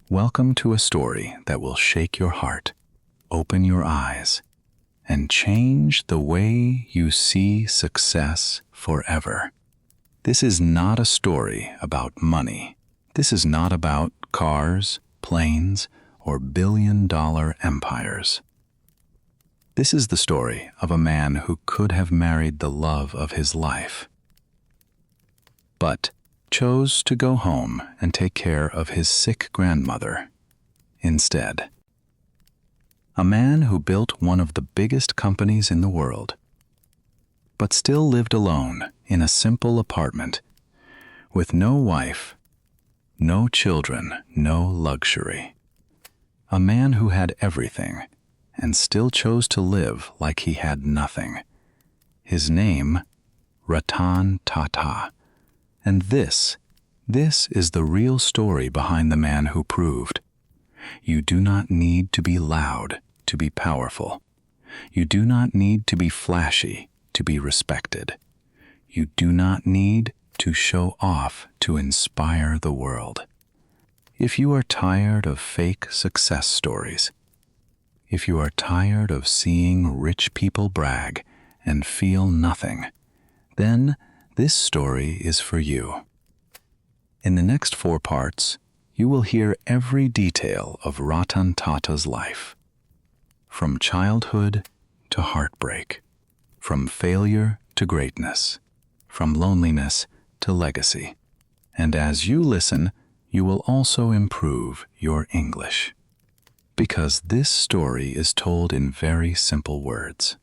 Welcome to a story that will shake your heart, open your eyes, and change the way you see success forever. This is not a story about money. This is not about cars, planes, or billion-dollar empires. This is the story of a man who could have married the love of his life, but chose to go home and take care of his sick grandmother instead. A man who built one of the biggest companies in the world, but still lived alone in a simple apartment with no wife, no children, no luxury. A man who had everything and still chose to live like he had nothing. His name, Ratan Tata. And this is the real story behind the man who proved you do not need to be loud to be powerful. You do not need to be flashy to be respected. You do not need to show off to inspire the world. If you are tired of fake success stories, if you are tired of seeing rich people brag and feel nothing, then this story is for you. In the next 4 parts, you will hear every detail of Ratan Tata's life, from childhood to heartbreak, from failure to greatness, from loneliness to legacy. And as you listen, you will also improve your English, because this story is told in very simple words.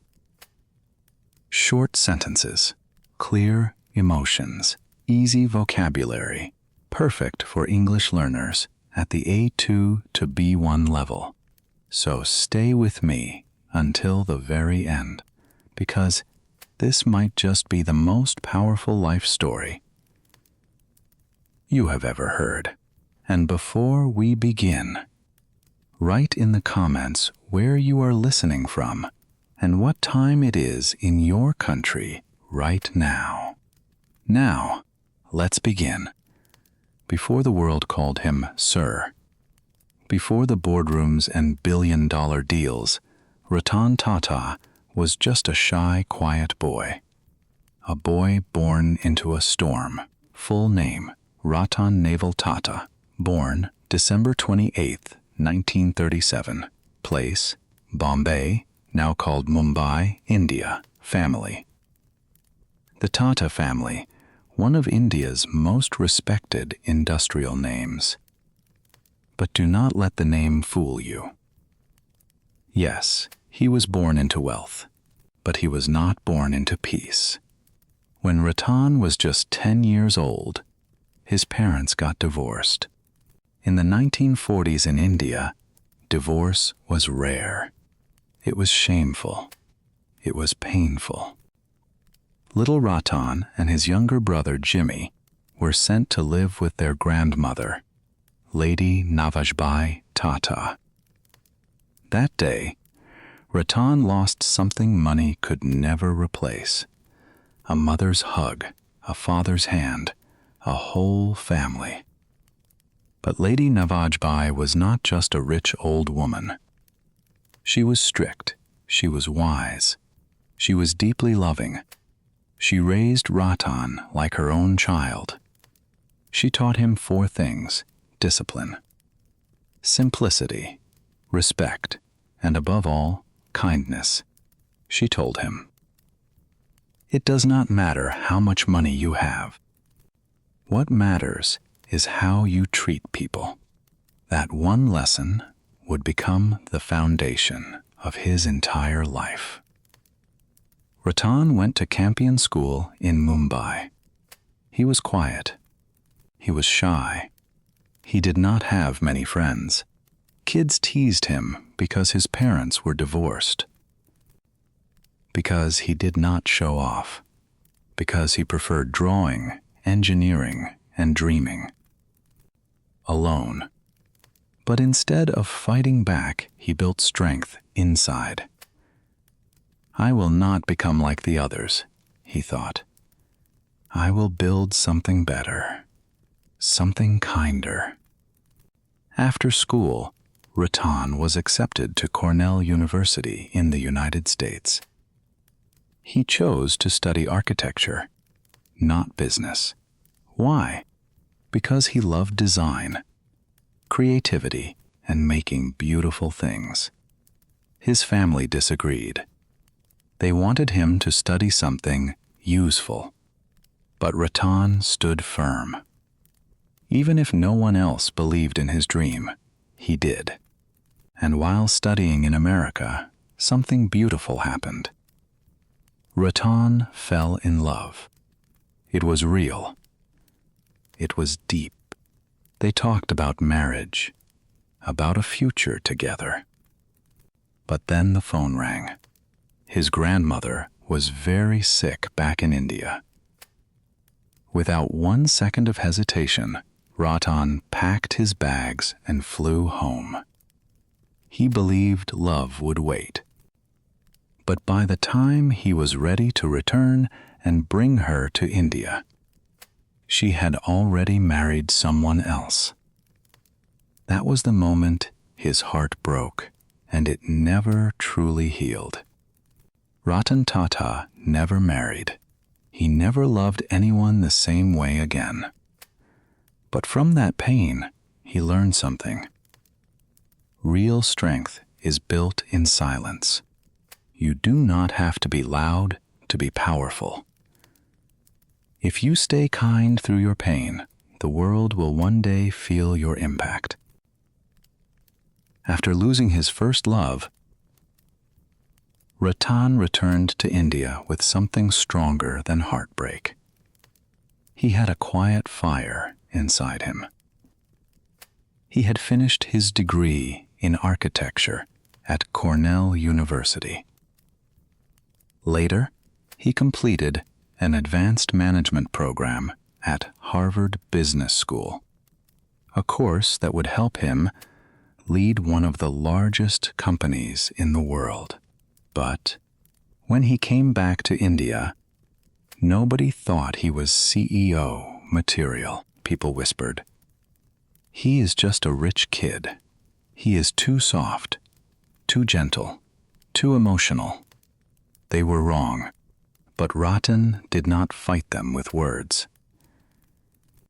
Short sentences, clear emotions, easy vocabulary, perfect for English learners at the A2 to B1 level. So stay with me until the very end, because this might just be the most powerful life story you have ever heard. And before we begin, write in the comments where you are listening from and what time it is in your country right now. Now, let's begin. Before the world called him Sir, before the boardrooms and billion-dollar deals, Ratan Tata was just a shy, quiet boy. A boy born into a storm. Full name, Ratan Naval Tata. Born December 28, 1937. Place, Bombay, now called Mumbai, India. Family. The Tata family, one of India's most respected industrial names. But do not let the name fool you. Yes, he was born into wealth, but he was not born into peace. When Ratan was just 10 years old, his parents got divorced. In the 1940s in India, divorce was rare. It was shameful. It was painful. Little Ratan and his younger brother Jimmy were sent to live with their grandmother, Lady Natarajan Tata. That day, Ratan lost something money could never replace. A mother's hug, a father's hand, a whole family. But Lady Natarajan was not just a rich old woman. She was strict, she was wise, she was deeply loving. She raised Ratan like her own child. She taught him 4 things: discipline, simplicity, respect, and above all, kindness. She told him, "It does not matter how much money you have. What matters is how you treat people." That one lesson would become the foundation of his entire life. Ratan went to Campion School in Mumbai. He was quiet. He was shy. He did not have many friends. Kids teased him because his parents were divorced. Because he did not show off. Because he preferred drawing, engineering, and dreaming. Alone. But instead of fighting back, he built strength inside. "I will not become like the others," he thought. "I will build something better, something kinder." After school, Ratan was accepted to Cornell University in the United States. He chose to study architecture, not business. Why? Because he loved design, creativity, and making beautiful things. His family disagreed. They wanted him to study something useful, but Ratan stood firm. Even if no one else believed in his dream, he did. And while studying in America, something beautiful happened. Ratan fell in love. It was real. It was deep. They talked about marriage, about a future together. But then the phone rang. His grandmother was very sick back in India. Without 1 second of hesitation, Ratan packed his bags and flew home. He believed love would wait. But by the time he was ready to return and bring her to India, she had already married someone else. That was the moment his heart broke, and it never truly healed. Ratan Tata never married. He never loved anyone the same way again. But from that pain, he learned something. Real strength is built in silence. You do not have to be loud to be powerful. If you stay kind through your pain, the world will one day feel your impact. After losing his first love, Ratan returned to India with something stronger than heartbreak. He had a quiet fire inside him. He had finished his degree in architecture at Cornell University. Later, he completed an advanced management program at Harvard Business School, a course that would help him lead one of the largest companies in the world. But when he came back to India, nobody thought he was CEO material, people whispered. He is just a rich kid. He is too soft, too gentle, too emotional. They were wrong, but Ratan did not fight them with words.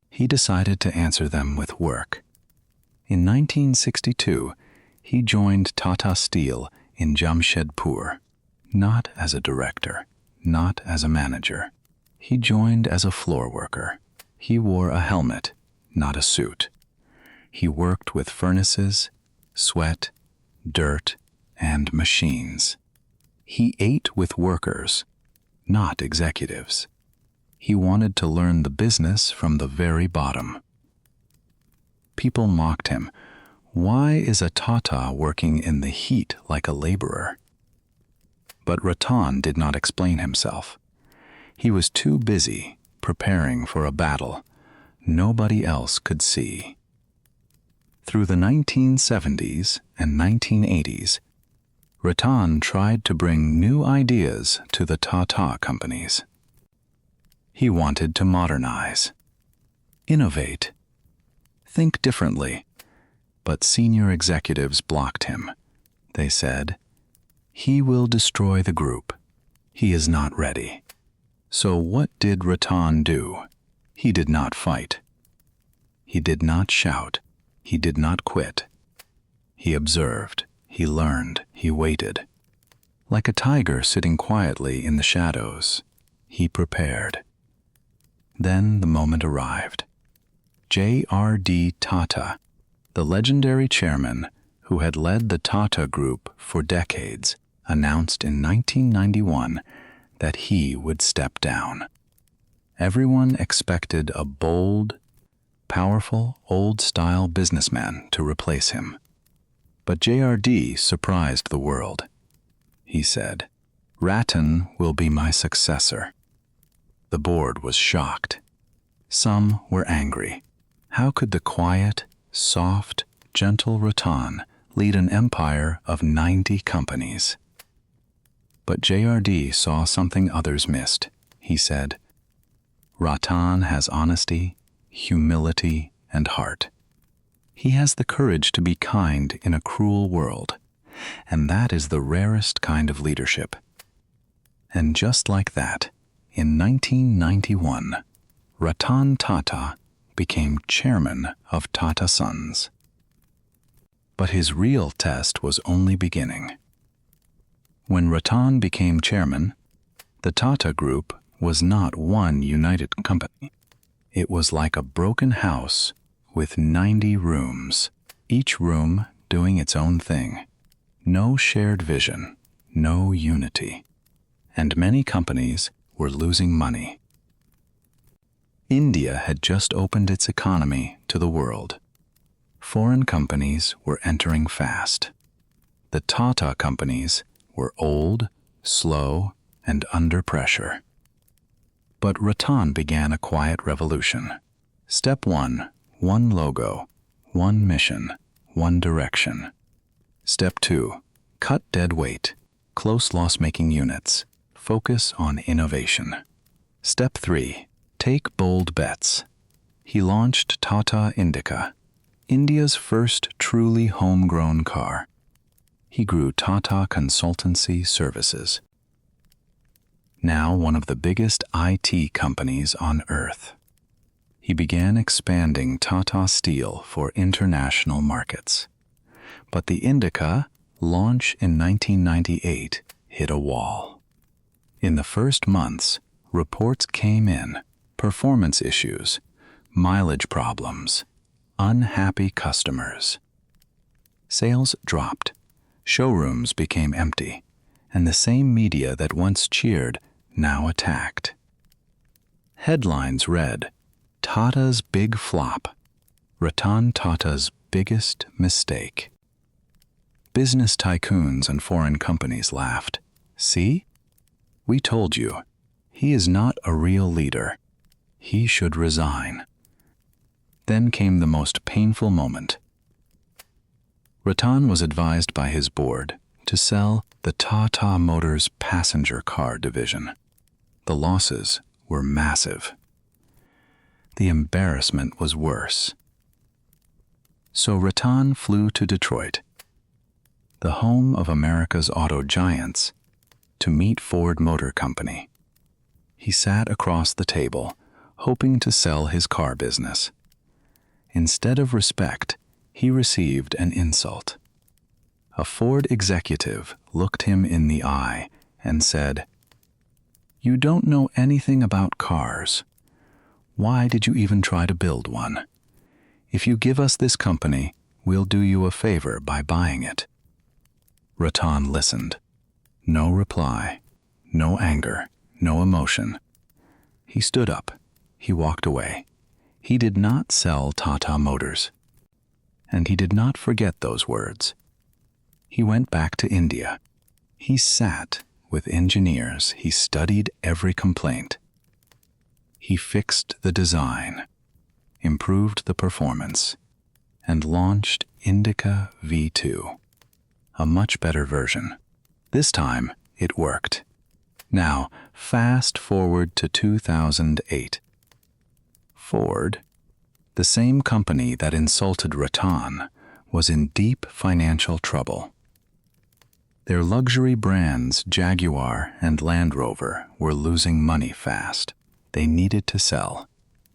He decided to answer them with work. In 1962, he joined Tata Steel in Jamshedpur, not as a director, not as a manager. He joined as a floor worker. He wore a helmet, not a suit. He worked with furnaces, sweat, dirt, and machines. He ate with workers, not executives. He wanted to learn the business from the very bottom. People mocked him. Why is a Tata working in the heat like a laborer? But Ratan did not explain himself. He was too busy preparing for a battle nobody else could see. Through the 1970s and 1980s, Ratan tried to bring new ideas to the Tata companies. He wanted to modernize, innovate, think differently, but senior executives blocked him. They said, "He will destroy the group. He is not ready." So what did Ratan do? He did not fight. He did not shout. He did not quit. He observed. He learned. He waited. Like a tiger sitting quietly in the shadows, he prepared. Then the moment arrived. JRD Tata, the legendary chairman who had led the Tata Group for decades, announced in 1991 that he would step down. Everyone expected a bold, powerful, old-style businessman to replace him. But JRD surprised the world. He said, "Ratan will be my successor." The board was shocked. Some were angry. How could the quiet, soft, gentle Ratan lead an empire of 90 companies? But JRD saw something others missed. He said, "Ratan has honesty, humility, and heart. He has the courage to be kind in a cruel world, and that is the rarest kind of leadership. And just like that, in 1991, Ratan Tata became chairman of Tata Sons. But his real test was only beginning. When Ratan became chairman, the Tata Group was not one united company. It was like a broken house with 90 rooms, each room doing its own thing. No shared vision, no unity. And many companies were losing money. India had just opened its economy to the world. Foreign companies were entering fast. The Tata companies were old, slow, and under pressure. But Ratan began a quiet revolution. Step 1, one logo, one mission, one direction. Step 2, cut dead weight, close loss-making units, focus on innovation. Step 3, take bold bets. He launched Tata Indica, India's first truly homegrown car. He grew Tata Consultancy Services, now one of the biggest IT companies on earth. He began expanding Tata Steel for international markets. But the Indica launch in 1998 hit a wall. In the first months, reports came in, performance issues, mileage problems, unhappy customers. Sales dropped, showrooms became empty, and the same media that once cheered now attacked. Headlines read, "Tata's Big Flop, Ratan Tata's Biggest Mistake." Business tycoons and foreign companies laughed. "See? We told you. He is not a real leader. He should resign." Then came the most painful moment. Ratan was advised by his board to sell the Tata Motors passenger car division. The losses were massive. The embarrassment was worse. So Ratan flew to Detroit, the home of America's auto giants, to meet Ford Motor Company. He sat across the table, hoping to sell his car business. Instead of respect, he received an insult. A Ford executive looked him in the eye and said, "You don't know anything about cars. Why did you even try to build one? If you give us this company, we'll do you a favor by buying it." Ratan listened. No reply, no anger, no emotion. He stood up. He walked away. He did not sell Tata Motors. And he did not forget those words. He went back to India. He sat with engineers. He studied every complaint. He fixed the design, improved the performance, and launched Indica V2, a much better version. This time, it worked. Now, fast forward to 2008. Ford, the same company that insulted Ratan, was in deep financial trouble. Their luxury brands, Jaguar and Land Rover, were losing money fast. They needed to sell.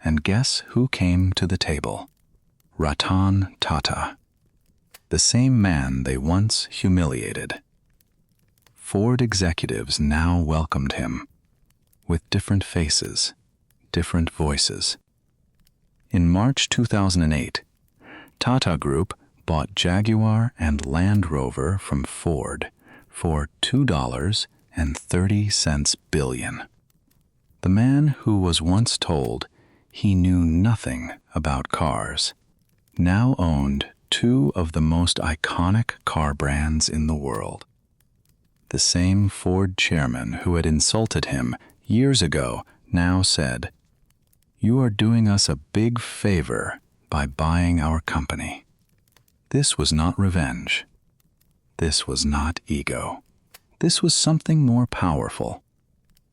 And guess who came to the table? Ratan Tata, the same man they once humiliated. Ford executives now welcomed him, with different faces, different voices. In March 2008, Tata Group bought Jaguar and Land Rover from Ford for $2.30 billion. The man who was once told he knew nothing about cars now owned two of the most iconic car brands in the world. The same Ford chairman who had insulted him years ago now said, "You are doing us a big favor by buying our company." This was not revenge. This was not ego. This was something more powerful.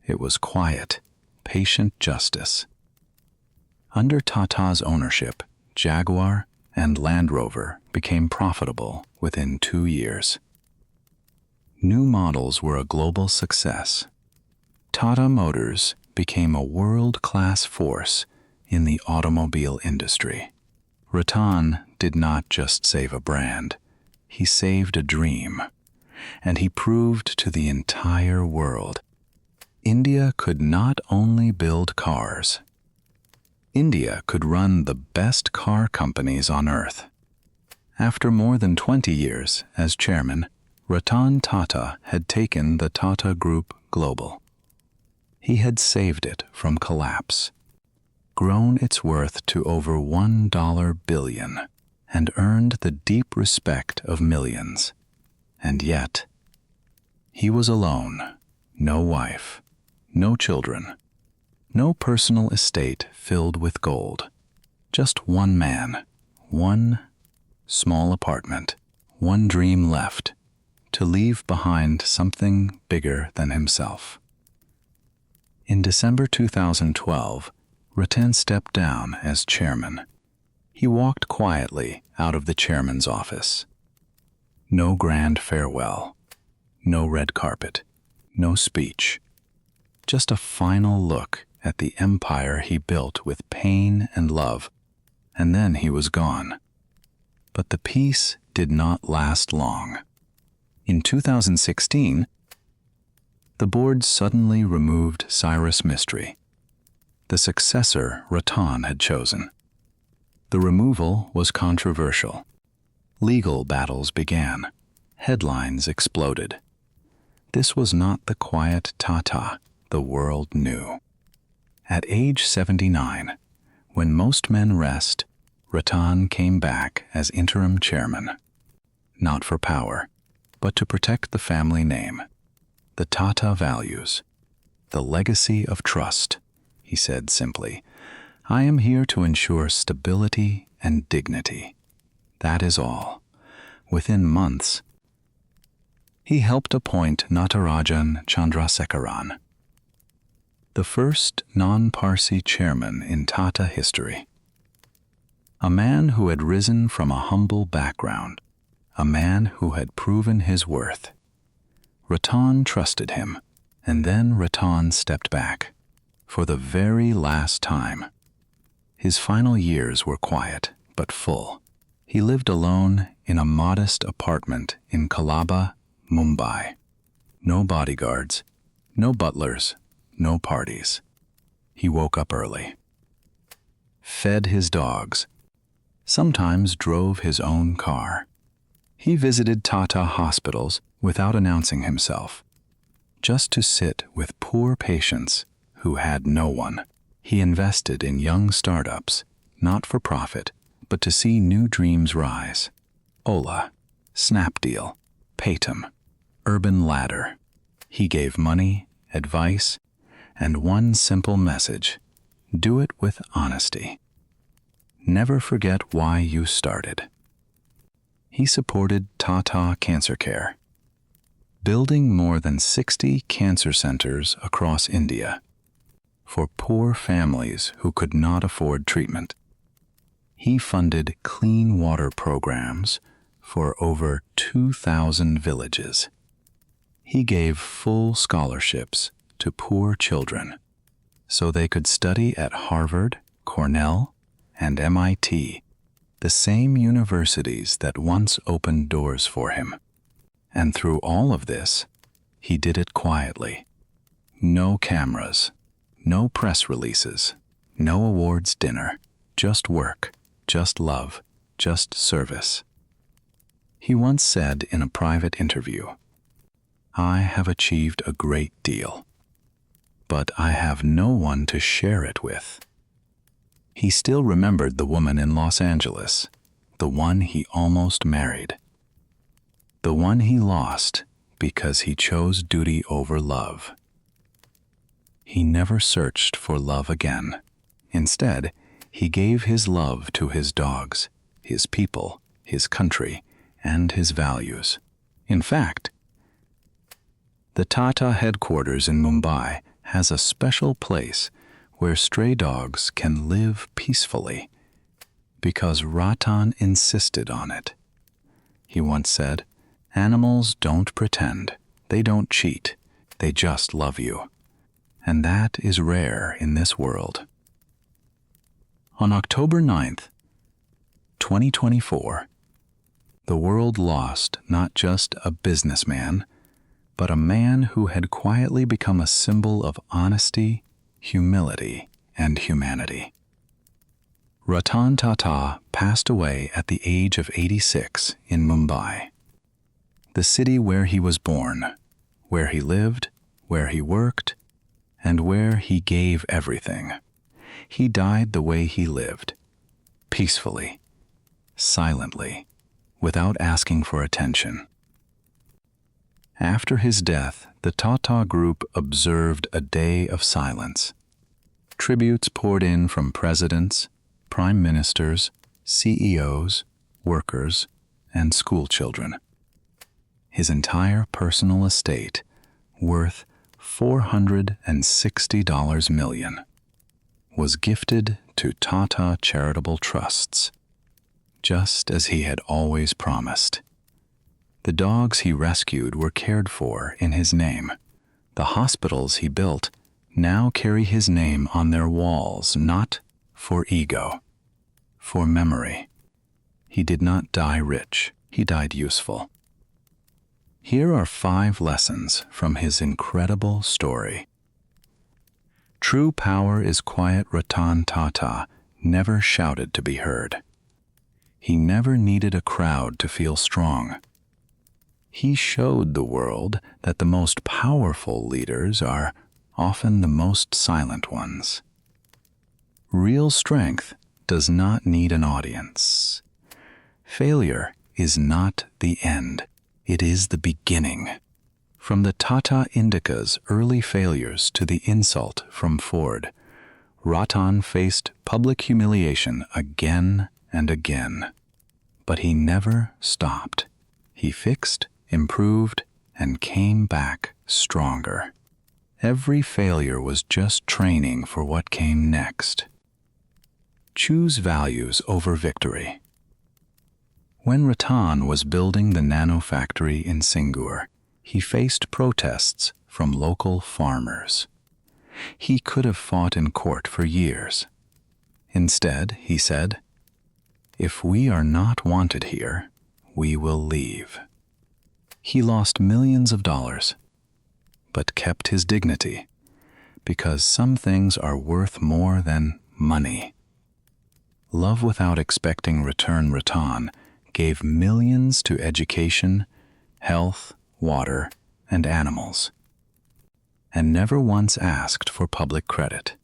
It was quiet, patient justice. Under Tata's ownership, Jaguar and Land Rover became profitable within 2 years. New models were a global success. Tata Motors became a world-class force in the automobile industry. Ratan did not just save a brand, he saved a dream, and he proved to the entire world India could not only build cars. India could run the best car companies on earth. After more than 20 years as chairman, Ratan Tata had taken the Tata Group global. He had saved it from collapse, grown its worth to over $1 billion, and earned the deep respect of millions. And yet, he was alone, no wife, no children, no personal estate filled with gold. Just one man, one small apartment, one dream left, to leave behind something bigger than himself. In December 2012, Ratan stepped down as chairman. He walked quietly out of the chairman's office. No grand farewell, no red carpet, no speech. Just a final look at the empire he built with pain and love, and then he was gone. But the peace did not last long. In 2016, the board suddenly removed Cyrus Mistry, the successor Ratan had chosen. The removal was controversial. Legal battles began. Headlines exploded. This was not the quiet Tata the world knew. At age 79, when most men rest, Ratan came back as interim chairman. Not for power, but to protect the family name, the Tata values, the legacy of trust. He said simply, "I am here to ensure stability and dignity. That is all." Within months, he helped appoint Natarajan Chandrasekaran, the first non-Parsi chairman in Tata history. A man who had risen from a humble background, a man who had proven his worth. Ratan trusted him, and then Ratan stepped back, for the very last time. His final years were quiet, but full. He lived alone in a modest apartment in Colaba, Mumbai. No bodyguards, no butlers, no parties. He woke up early, fed his dogs, sometimes drove his own car. He visited Tata hospitals without announcing himself, just to sit with poor patients who had no one. He invested in young startups, not for profit, but to see new dreams rise. Ola, Snapdeal, Paytm, Urban Ladder. He gave money, advice, and one simple message: do it with honesty. Never forget why you started. He supported Tata Cancer Care, building more than 60 cancer centers across India for poor families who could not afford treatment. He funded clean water programs for over 2,000 villages. He gave full scholarships to poor children so they could study at Harvard, Cornell, and MIT, the same universities that once opened doors for him. And through all of this, he did it quietly. No cameras, no press releases, no awards dinner, just work, just love, just service. He once said in a private interview, "I have achieved a great deal, but I have no one to share it with." He still remembered the woman in Los Angeles, the one he almost married, the one he lost because he chose duty over love. He never searched for love again. Instead, he gave his love to his dogs, his people, his country, and his values. In fact, the Tata headquarters in Mumbai has a special place where stray dogs can live peacefully. because Ratan insisted on it. He once said, "Animals don't pretend, they don't cheat, they just love you." And that is rare in this world. On October 9th, 2024, the world lost not just a businessman, but a man who had quietly become a symbol of honesty, humility, and humanity. Ratan Tata passed away at the age of 86 in Mumbai, the city where he was born, where he lived, where he worked, and where he gave everything. He died the way he lived, peacefully, silently, without asking for attention. After his death, the Tata Group observed a day of silence. Tributes poured in from presidents, prime ministers, CEOs, workers, and school children. His entire personal estate, worth $460 million, was gifted to Tata charitable trusts, just as he had always promised. The dogs he rescued were cared for in his name. The hospitals he built now carry his name on their walls, not for ego, for memory. He did not die rich, he died useful. Here are 5 lessons from his incredible story. True power is quiet. Ratan Tata never shouted to be heard. He never needed a crowd to feel strong. He showed the world that the most powerful leaders are often the most silent ones. Real strength does not need an audience. Failure is not the end, it is the beginning. From the Tata Indica's early failures to the insult from Ford, Ratan faced public humiliation again and again. But he never stopped. He fixed, improved, and came back stronger. Every failure was just training for what came next. Choose values over victory. When Ratan was building the nano factory in Singur, he faced protests from local farmers. He could have fought in court for years. Instead, he said, "If we are not wanted here, we will leave." He lost millions of dollars, but kept his dignity, because some things are worth more than money. Love without expecting return. Ratan gave millions to education, health, water, and animals, and never once asked for public credit.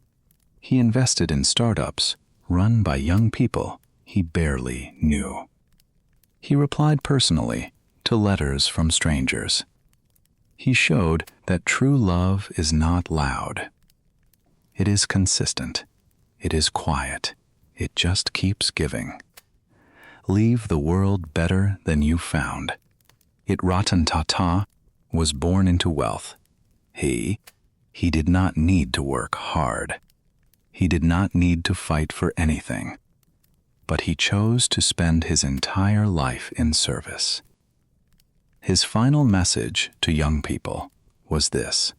He invested in startups run by young people he barely knew. He replied personally to letters from strangers. He showed that true love is not loud. It is consistent. It is quiet. It just keeps giving. Leave the world better than you found. Ratan Tata was born into wealth. He did not need to work hard. He did not need to fight for anything. But he chose to spend his entire life in service. His final message to young people was this: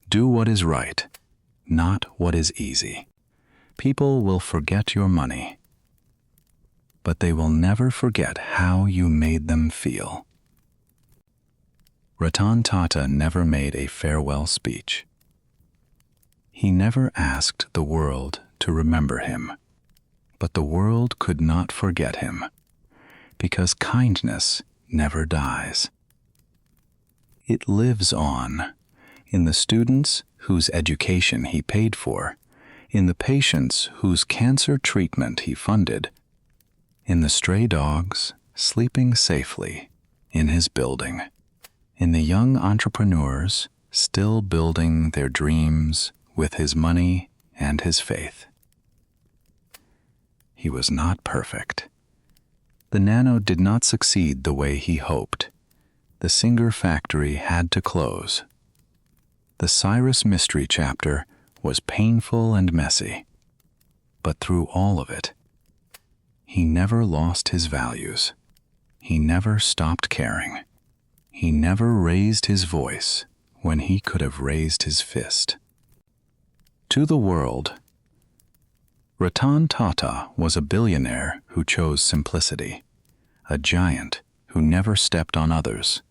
do what is right, not what is easy. People will forget your money, but they will never forget how you made them feel. Ratan Tata never made a farewell speech. He never asked the world to remember him, but the world could not forget him, because kindness never dies. It lives on in the students whose education he paid for, in the patients whose cancer treatment he funded, in the stray dogs sleeping safely in his building, in the young entrepreneurs still building their dreams with his money and his faith. He was not perfect. The Nano did not succeed the way he hoped. The Singur factory had to close. The Cyrus Mistry chapter was painful and messy, but through all of it, He never lost his values. He never stopped caring. He never raised his voice when he could have raised his fist. To the world, Ratan Tata was a billionaire who chose simplicity, a giant who never stepped on others,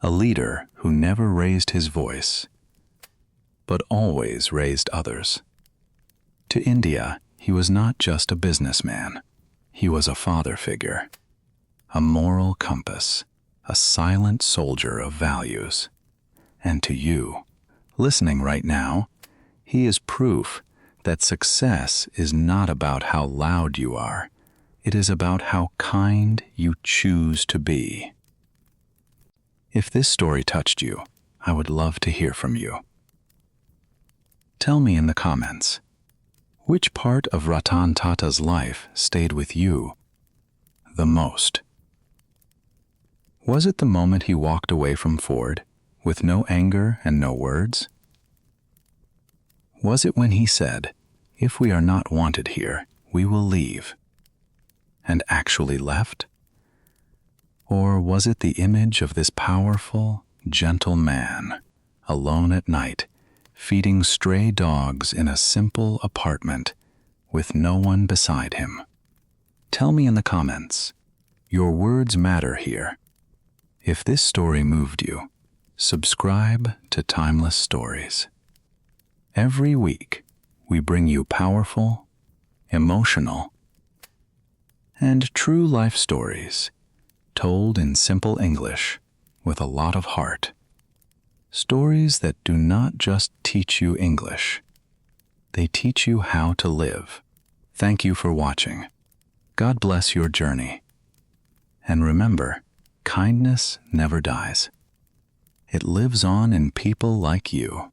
a leader who never raised his voice, but always raised others. To India, he was not just a businessman. He was a father figure, a moral compass, a silent soldier of values. And to you, listening right now, he is proof that success is not about how loud you are. It is about how kind you choose to be. If this story touched you, I would love to hear from you. Tell me in the comments, which part of Ratan Tata's life stayed with you the most? Was it the moment he walked away from Ford with no anger and no words? Was it when he said, "If we are not wanted here, we will leave," and actually left? Or was it the image of this powerful, gentle man, alone at night, feeding stray dogs in a simple apartment with no one beside him? Tell me in the comments. Your words matter here. If this story moved you, subscribe to Timeless Stories. Every week, we bring you powerful, emotional, and true life stories told in simple English with a lot of heart. Stories that do not just teach you English, they teach you how to live. Thank you for watching. God bless your journey. And remember, kindness never dies. It lives on in people like you.